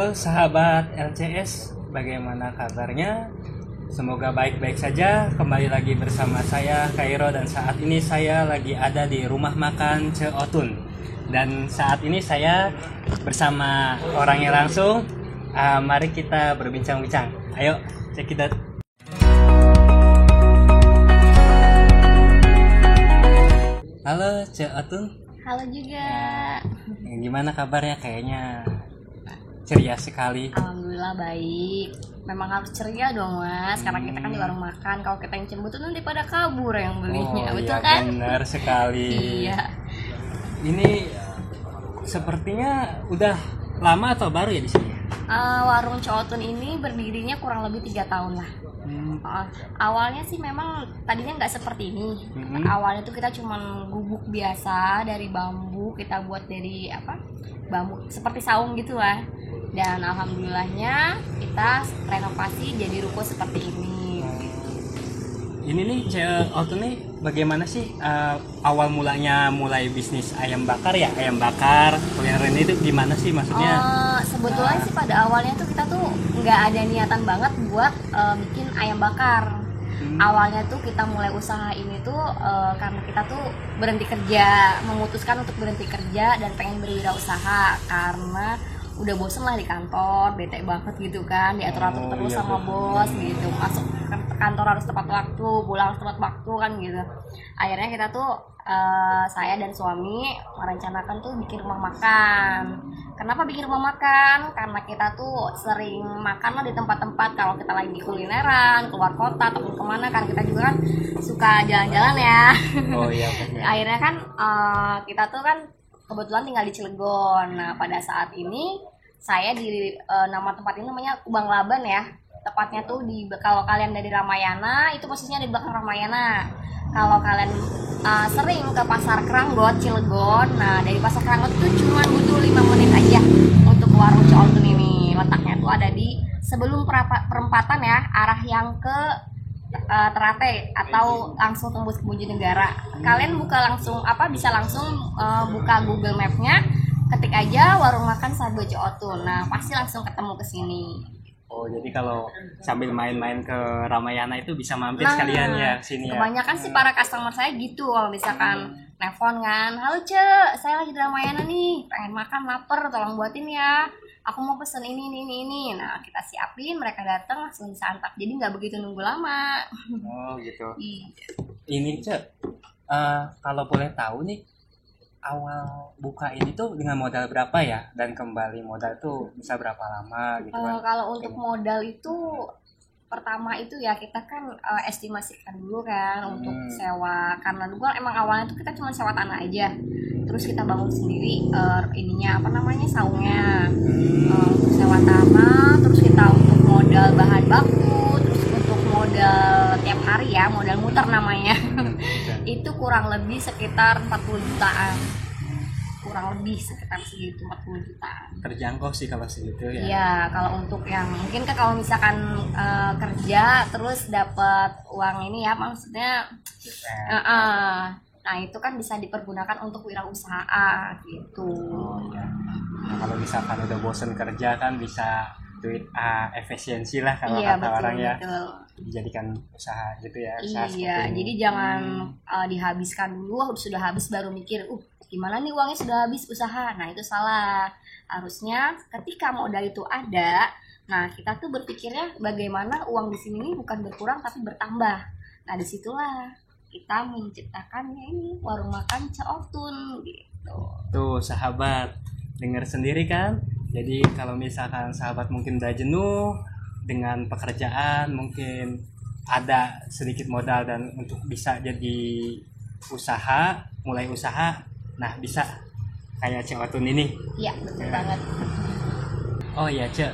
Halo sahabat LCS, bagaimana kabarnya? Semoga baik-baik saja. Kembali lagi bersama saya Kairo, dan saat ini saya lagi ada di rumah makan Ce Otun. Dan saat ini saya bersama orangnya langsung. Mari kita berbincang-bincang. Ayo, cek kita. Halo Ce Otun. Halo juga. Gimana kabarnya? Kayaknya ceria sekali. Alhamdulillah baik. Memang harus ceria dong mas, karena kita kan di warung makan. Kalau kita yang cemburu tuh nanti pada kabur yang belinya, betul iya, kan? Benar sekali. Iya. Ini sepertinya udah lama atau baru ya di sini? Warung Ce Otun ini berdirinya kurang lebih 3 tahun lah. Awalnya sih memang tadinya nggak seperti ini. Awalnya tuh kita cuman gubuk biasa dari bambu, kita buat dari bambu seperti saung gitu lah. Dan alhamdulillahnya kita renovasi jadi ruko seperti ini. Ini nih Ce Otun nih bagaimana sih awal mulanya mulai bisnis ayam bakar ya? Ayam bakar kuliner ini tuh gimana sih maksudnya? Sebetulnya sih pada awalnya tuh kita tuh nggak ada niatan banget buat bikin ayam bakar. Awalnya tuh kita mulai usaha ini tuh karena kita tuh berhenti kerja, memutuskan untuk berhenti kerja dan pengen berwirausaha karena udah bosen lah di kantor, bete banget gitu kan, diatur-atur terus sama bos gitu, masuk ke kantor harus tepat waktu, pulang harus tepat waktu kan gitu. Akhirnya kita tuh saya dan suami merencanakan tuh bikin rumah makan. Kenapa bikin rumah makan? Karena kita tuh sering makan lah di tempat-tempat kalau kita lagi kulineran, keluar kota ataupun kemana, kan kita juga kan suka jalan-jalan ya. Oh iya benar. Akhirnya kan kita tuh kan kebetulan tinggal di Cilegon. Nah pada saat ini saya di nama tempat ini namanya Kubang Laban ya. Tepatnya tuh kalau kalian dari Ramayana itu posisinya di belakang Ramayana. Kalau kalian sering ke Pasar Kranggot Cilegon, nah dari Pasar Kranggot itu cuma butuh 5 menit aja untuk warung Ce Otun ini. Letaknya tuh ada di sebelum perempatan ya, arah yang ke Ternate atau langsung tembus ke Bojonegara. Kalian bisa langsung buka Google Map-nya, ketik aja warung makan Sado Ce Otun. Nah, pasti langsung ketemu ke sini. Oh, jadi kalau sambil main-main ke Ramayana itu bisa mampir sekalian ya sini ya. Kebanyakan sih para customer saya gitu, kalau misalkan nelfon kan, "Halo Ce, saya lagi di Ramayana nih, pengen makan, lapar, tolong buatin ya. Aku mau pesen ini." Nah, kita siapin, mereka datang langsung disantap. Jadi nggak begitu nunggu lama. Oh, gitu. Iya. Ini Ce, kalau boleh tahu nih, awal buka ini tuh dengan modal berapa ya? Dan kembali modal tuh bisa berapa lama gitu kan? Kalau untuk modal itu pertama itu ya kita kan estimasikan dulu kan untuk sewa, karena dulu kan emang awalnya tuh kita cuma sewa tanah aja, terus kita bangun sendiri saungnya, untuk sewa tanah, terus kita untuk modal bahan baku, terus untuk modal tiap hari ya, modal muter namanya. Itu kurang lebih sekitar 40 jutaan, kurang lebih sekitar segitu, 40 jutaan. Terjangkau sih kalau segitu ya. Iya, kalau untuk yang mungkin kan kalau misalkan kerja terus dapat uang ini ya, maksudnya nah itu kan bisa dipergunakan untuk wirausaha gitu. Ya. Nah, kalau misalkan udah bosen kerja kan bisa duit efisiensi lah kalau kata betul, orang ya. Betul. Dijadikan usaha gitu ya. Usaha Jadi jangan dihabiskan dulu, sudah habis baru mikir, gimana nih uangnya sudah habis usaha. Nah itu salah. Harusnya ketika modal itu ada, nah kita tuh berpikirnya bagaimana uang di sini bukan berkurang tapi bertambah. Nah disitulah kita menciptakannya ini warung makan Ce Otun gitu. Tuh sahabat, dengar sendiri kan? Jadi kalau misalkan sahabat mungkin udah jenuh dengan pekerjaan, mungkin ada sedikit modal dan untuk bisa jadi mulai usaha, nah bisa kayak Ce Otun ini. Iya, betul banget. Oh iya Ce,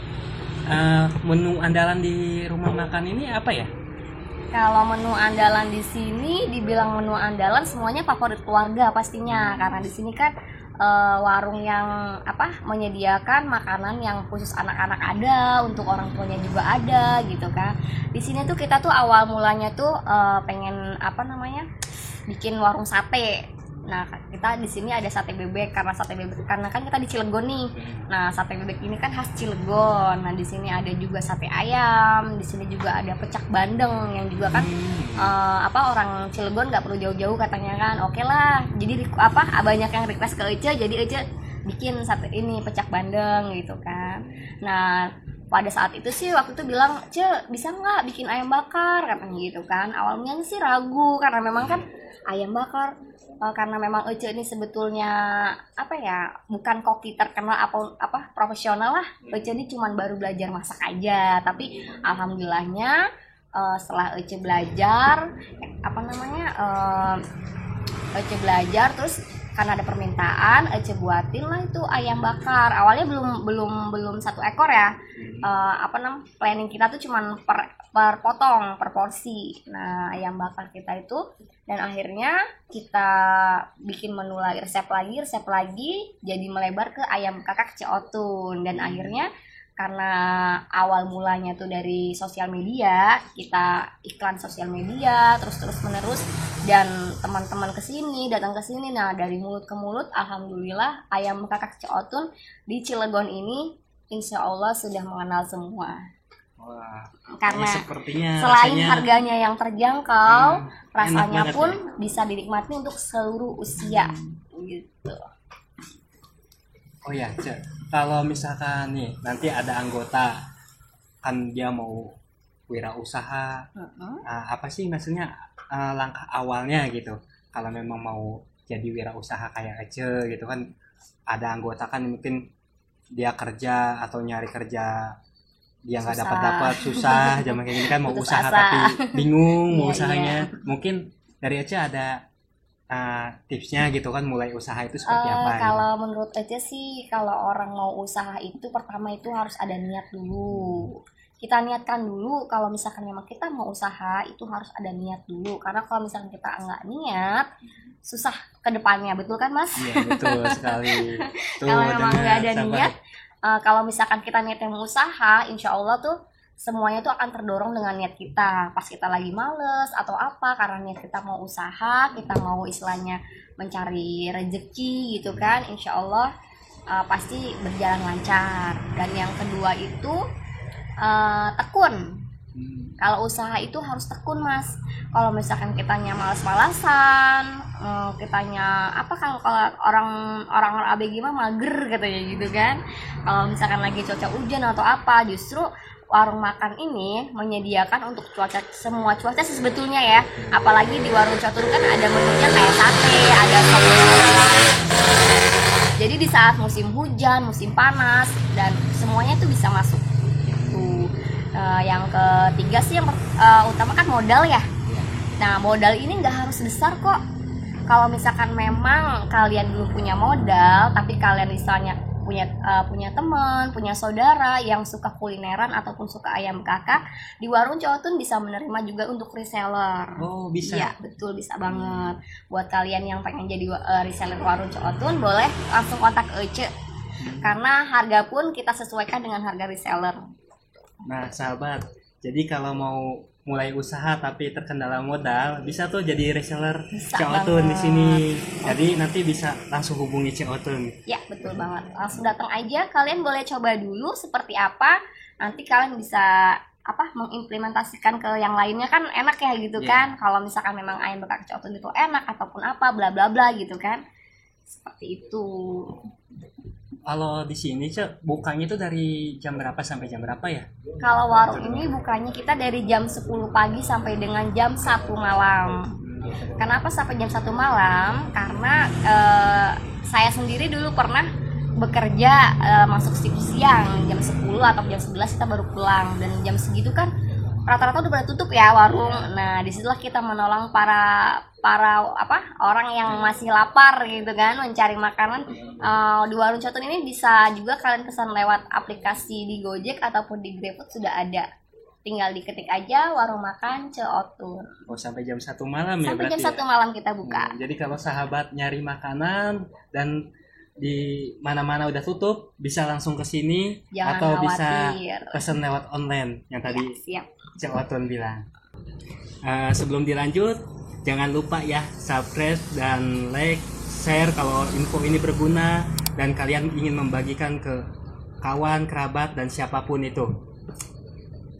menu andalan di rumah makan ini apa ya? Kalau menu andalan di sini, dibilang menu andalan semuanya favorit keluarga pastinya, karena di sini kan warung yang menyediakan makanan yang khusus anak-anak ada, untuk orang tuanya juga ada gitu kan. Di sini tuh kita tuh awal mulanya tuh pengen bikin warung sate. Nah, kita di sini ada sate bebek karena kan kita di Cilegon nih. Nah, sate bebek ini kan khas Cilegon. Nah, di sini ada juga sate ayam, di sini juga ada pecak bandeng yang juga kan orang Cilegon nggak perlu jauh-jauh katanya kan. Oke lah. Jadi banyak yang request ke Ece, jadi Ece bikin sate ini pecak bandeng gitu kan. Nah, pada saat itu sih waktu itu bilang, "Ce, bisa nggak bikin ayam bakar?" katanya gitu kan. Awalnya sih ragu karena memang kan ayam bakar karena memang Ece ini sebetulnya bukan koki terkenal profesional lah. Ece ini cuman baru belajar masak aja, tapi alhamdulillahnya setelah Ece belajar Ece belajar terus karena ada permintaan Ece buatin lah itu ayam bakar. Awalnya belum 1 ekor ya. Planning kita tuh cuman per potong, per porsi. Nah, ayam bakar kita itu, dan akhirnya kita bikin menu lagi, resep lagi jadi melebar ke ayam kakak Ceotun. Dan akhirnya karena awal mulanya tuh dari sosial media, kita iklan sosial media terus menerus, dan teman-teman datang ke sini. Nah, dari mulut ke mulut alhamdulillah ayam kakak Ceotun di Cilegon ini insya Allah sudah mengenal semua. Wah, karena sepertinya selain harganya yang terjangkau, rasanya pun ya, bisa dinikmati untuk seluruh usia gitu. Oh ya, kalau misalkan nih nanti ada anggota kan dia mau wirausaha, apa sih maksudnya langkah awalnya gitu? Kalau memang mau jadi wirausaha kayak Ece gitu kan, ada anggota kan mungkin dia kerja atau nyari kerja dia nggak dapat susah zaman kayak gini kan, mau usaha tapi bingung mau usahanya. Mungkin dari Ece ada tipsnya gitu kan, mulai usaha itu seperti apa? Kalau menurut Ece sih, kalau orang mau usaha itu pertama itu harus ada niat dulu. Kita niatkan dulu, kalau misalkan memang kita mau usaha itu harus ada niat dulu. Karena kalau misalkan kita nggak niat, susah ke depannya, betul kan Mas? Iya, betul sekali. Kalau memang nggak ada niat, kalau misalkan kita niatnya mau usaha, insya Allah tuh semuanya tuh akan terdorong dengan niat kita. Pas kita lagi males atau apa, karena niat kita mau usaha, kita mau istilahnya mencari rezeki gitu kan, insya Allah pasti berjalan lancar. Dan yang kedua itu tekun. Kalau usaha itu harus tekun Mas. Kalau misalkan kitanya malas-malasan, kitanya kalau orang ABG mah mager katanya gitu kan. Kalau misalkan lagi cuaca hujan atau apa, justru warung makan ini menyediakan untuk semua cuaca sih sebetulnya ya. Apalagi di warung catur kan ada menunya kayak sate, ada sop. Jadi di saat musim hujan, musim panas, dan semuanya itu bisa masuk. Yang ketiga sih yang utama kan modal ya. Nah, modal ini nggak harus besar kok. Kalau misalkan memang kalian belum punya modal, tapi kalian misalnya punya teman, punya saudara yang suka kulineran ataupun suka ayam kakak, di warung Ceotun bisa menerima juga untuk reseller. Oh, bisa. Iya, betul, bisa banget. Buat kalian yang pengen jadi reseller warung Ceotun, boleh langsung kontak Ece. Karena harga pun kita sesuaikan dengan harga reseller. Nah, sahabat, jadi kalau mau mulai usaha tapi terkendala modal, bisa tuh jadi reseller Ceotun di sini. Jadi nanti bisa langsung hubungi Ceotun. Ya, betul banget. Langsung datang aja, kalian boleh coba dulu seperti apa. Nanti kalian bisa mengimplementasikan ke yang lainnya kan enak ya gitu kan. Kalau misalkan memang ayam bakar Ceotun itu enak ataupun apa bla bla bla gitu kan. Seperti itu. Kalau di sini bukanya itu dari jam berapa sampai jam berapa ya? Kalau warung ini bukanya kita dari jam 10 pagi sampai dengan jam 1 malam. Kenapa sampai jam 1 malam? Karena saya sendiri dulu pernah bekerja masuk shift siang jam 10 atau jam 11 kita baru pulang, dan jam segitu kan rata-rata udah pada tutup ya warung. Nah, disitulah kita menolong para orang yang masih lapar gitu kan, mencari makanan. Di warung Ceotun ini bisa juga kalian pesan lewat aplikasi di Gojek ataupun di GrabFood sudah ada. Tinggal diketik aja warung makan Ceotun. Oh, sampai jam 1 malam ya sampai berarti. Sampai jam 1 malam kita buka. Jadi kalau sahabat nyari makanan dan di mana-mana udah tutup, bisa langsung ke sini atau khawatir. Bisa pesan lewat online yang tadi Ceotun bilang. Sebelum dilanjut, jangan lupa ya subscribe dan like share kalau info ini berguna dan kalian ingin membagikan ke kawan, kerabat, dan siapapun itu.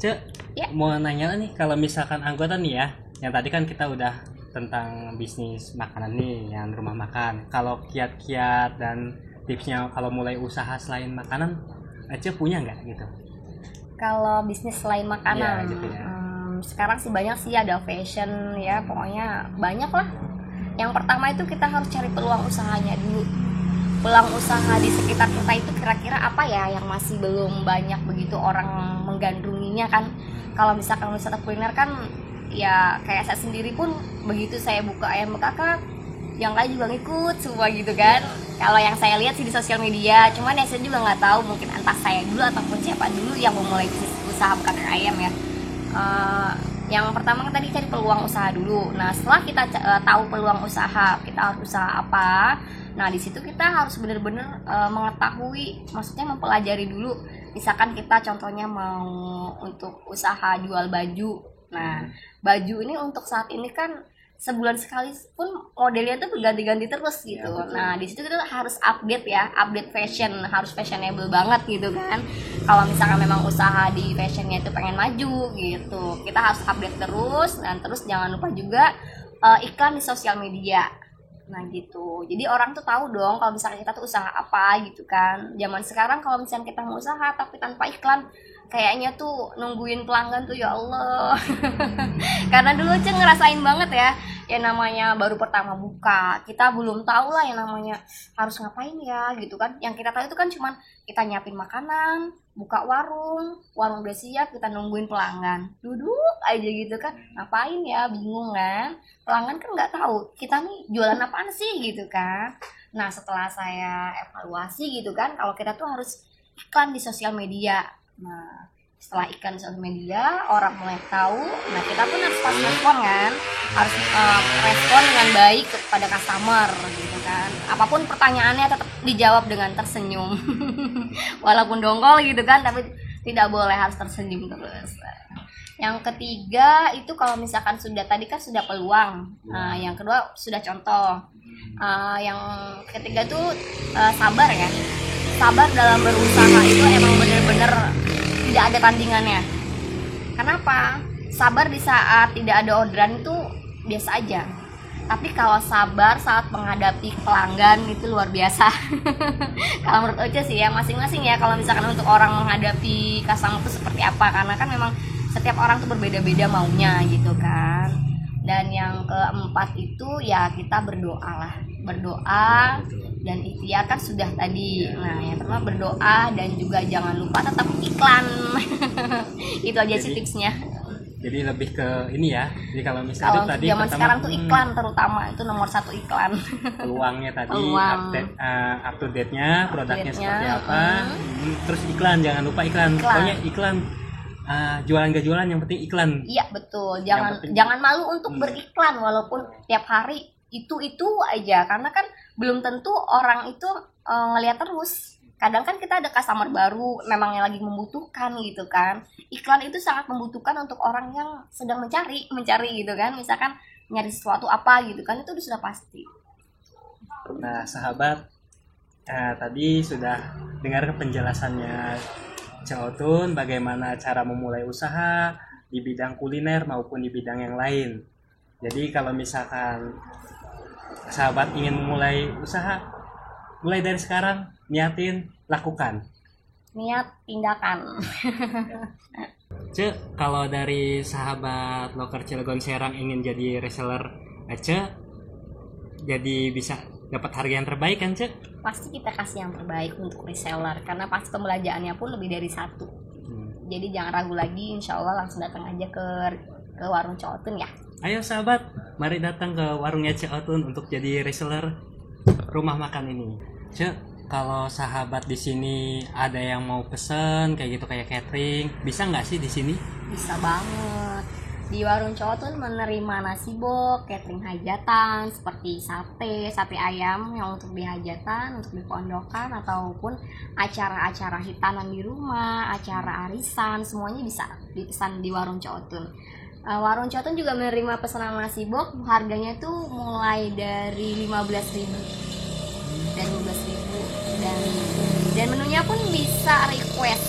Cek, Ya. mau nanya nih, kalau misalkan anggota nih ya, yang tadi kan kita udah tentang bisnis makanan nih, yang rumah makan. Kalau kiat-kiat dan tipsnya kalau mulai usaha selain makanan, Cek punya nggak gitu? Kalau bisnis selain makanan, Iya, gitu ya. Sekarang sih banyak sih, ada fashion ya, pokoknya banyak lah. Yang pertama itu kita harus cari peluang usahanya dulu. Peluang usaha di sekitar kita itu kira-kira apa ya yang masih belum banyak begitu orang menggandrunginya kan. Kalau misalkan wisata kuliner kan ya kayak saya sendiri pun begitu saya buka ayam bekakak, yang lain juga ngikut semua gitu kan. Kalau yang saya lihat sih di sosial media, cuman ya saya juga nggak tahu, mungkin entah saya dulu ataupun siapa dulu yang memulai bisnis usaha bekakak ayam ya. Yang pertama kan tadi cari peluang usaha dulu. Nah setelah kita tahu peluang usaha, kita harus usaha apa. Nah di situ kita harus benar-benar mengetahui, maksudnya mempelajari dulu. Misalkan kita contohnya mau untuk usaha jual baju. Nah baju ini untuk saat ini kan sebulan sekali pun modelnya tuh berganti-ganti terus gitu. Ya, Nah di situ kita harus update ya, update fashion, harus fashionable banget gitu kan. Kalau misalkan memang usaha di fashionnya itu pengen maju gitu, kita harus update terus. Dan terus jangan lupa juga iklan di sosial media. Nah gitu, jadi orang tuh tahu dong kalau misalkan kita tuh usaha apa gitu kan. Zaman sekarang kalau misalkan kita mau usaha tapi tanpa iklan, kayaknya tuh nungguin pelanggan tuh ya Allah. Karena dulu aja ngerasain banget ya, yang namanya baru pertama buka, kita belum tahu lah yang namanya harus ngapain ya gitu kan. Yang kita tahu itu kan cuman kita nyiapin makanan, buka warung udah siap, kita nungguin pelanggan duduk aja gitu kan. Ngapain ya, bingung kan, pelanggan kan nggak tahu kita nih jualan apaan sih gitu kan. Nah setelah saya evaluasi gitu kan, kalau kita tuh harus iklan di sosial media. Nah setelah iklan di sosial media, orang mulai tahu. Nah kita pun harus pas respon kan, harus respon dengan baik kepada customer gitu kan. Apapun pertanyaannya tetap dijawab dengan tersenyum. Walaupun dongkol gitu kan, tapi tidak boleh, harus tersenyum terus. Yang ketiga itu kalau misalkan sudah, tadi kan sudah peluang. Nah yang kedua sudah contoh. Yang ketiga tuh sabar ya. Sabar dalam berusaha itu emang bener-bener tidak ada tandingannya. Kenapa? Sabar di saat tidak ada orderan itu biasa aja. Tapi kalau sabar saat menghadapi pelanggan itu luar biasa. Kalau menurut Oce sih ya, masing-masing ya. Kalau misalkan untuk orang menghadapi customer itu seperti apa, karena kan memang setiap orang tuh berbeda-beda maunya gitu kan. Dan yang keempat itu ya kita berdoa lah. Berdoa dan ikhtiar kan sudah tadi. Nah yang pertama berdoa, dan juga jangan lupa tetap iklan. Itu aja sih tipsnya. Jadi lebih ke ini ya. Jadi kalau misalnya Kalau tadi zaman pertama, sekarang tuh iklan terutama itu nomor satu, iklan. peluangnya tadi, Peluang. up to date-nya, produknya Update-nya, seperti apa. Terus iklan, jangan lupa iklan. Pokoknya iklan, jualan gak jualan yang penting iklan. Iya betul, penting- jangan malu untuk beriklan walaupun tiap hari itu aja, karena kan belum tentu orang itu ngelihat terus. Kadang kan kita ada customer baru memang yang lagi membutuhkan gitu kan. Iklan itu sangat membutuhkan untuk orang yang sedang mencari gitu kan. Misalkan nyari sesuatu apa gitu kan, itu sudah pasti. Nah sahabat, tadi sudah dengar penjelasannya Ceotun bagaimana cara memulai usaha di bidang kuliner maupun di bidang yang lain. Jadi kalau misalkan sahabat ingin memulai usaha, mulai dari sekarang, niatin, lakukan. Niat, tindakan. Cek, kalau dari sahabat Loker Cilegon Serang ingin jadi reseller, Cek, jadi bisa dapat harga yang terbaik kan, Cek? Pasti kita kasih yang terbaik untuk reseller, karena pasti pembelanjaannya pun lebih dari satu. Jadi jangan ragu lagi, insya Allah langsung datang aja ke warung Ceotun ya. Ayo sahabat, mari datang ke warungnya Ceotun untuk jadi reseller rumah makan ini. Cek, kalau sahabat di sini ada yang mau pesen kayak gitu, kayak catering, bisa nggak sih di sini? Bisa banget. Di warung Ceotun menerima nasi bok, catering hajatan seperti sate ayam yang untuk di hajatan, untuk di pondokan, ataupun acara-acara hitanan di rumah, acara arisan, semuanya bisa dipesan di warung Ceotun. Warung Ceotun juga menerima pesanan nasi bok, harganya tuh mulai dari 15.000 dan 12.000 dan menunya pun bisa request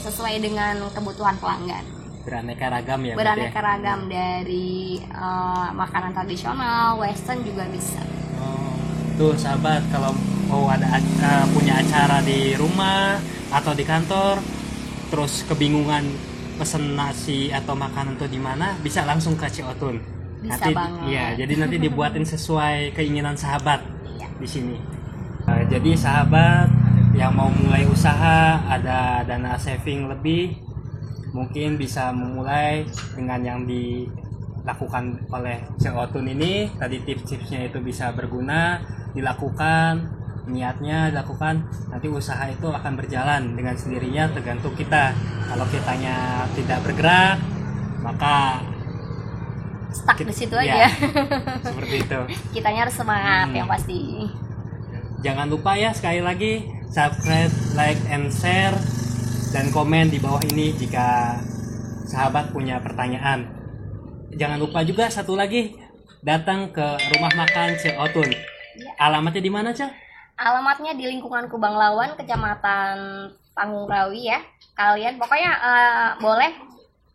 sesuai dengan kebutuhan pelanggan. Beraneka ragam ya. Beraneka ragam dari makanan tradisional, western juga bisa. Tuh sahabat, kalau mau ada punya acara di rumah atau di kantor, terus kebingungan pesen nasi atau makanan tuh di mana, bisa langsung ke Ciotun. Bisa Nanti, banget. ya, jadi nanti dibuatin sesuai keinginan sahabat Iya. di sini. Jadi sahabat yang mau mulai usaha, ada dana saving lebih, mungkin bisa memulai dengan yang dilakukan oleh Ciotun ini. Tadi tips-tipsnya itu bisa berguna, dilakukan, niatnya dilakukan, nanti usaha itu akan berjalan dengan sendirinya, tergantung kita. Kalau kitanya tidak bergerak, maka Stuck di situ ya, aja. seperti itu. Kitanya harus semangat yang pasti. Jangan lupa ya, sekali lagi subscribe, like, and share, dan komen di bawah ini jika sahabat punya pertanyaan. Jangan lupa juga satu lagi, datang ke rumah makan Ciotun. Alamatnya di mana, Cak? Alamatnya di lingkungan Kubang Lawan, Kecamatan Pangurawi ya. Kalian pokoknya boleh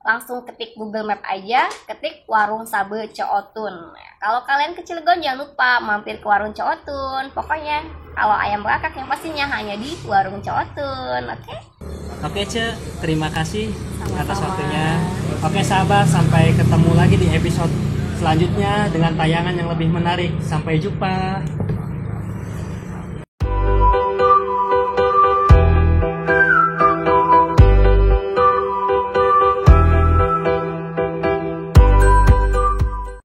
langsung ketik Google Map aja, ketik Warung Sabe Ciotun. Kalau kalian ke Cilegon jangan lupa mampir ke Warung Ciotun. Pokoknya kalau ayam bakar yang pastinya hanya di Warung Ciotun. Oke? Oke, Ce, terima kasih Sama-sama. atas waktunya. Oke sahabat, sampai ketemu lagi di episode selanjutnya dengan tayangan yang lebih menarik. Sampai jumpa.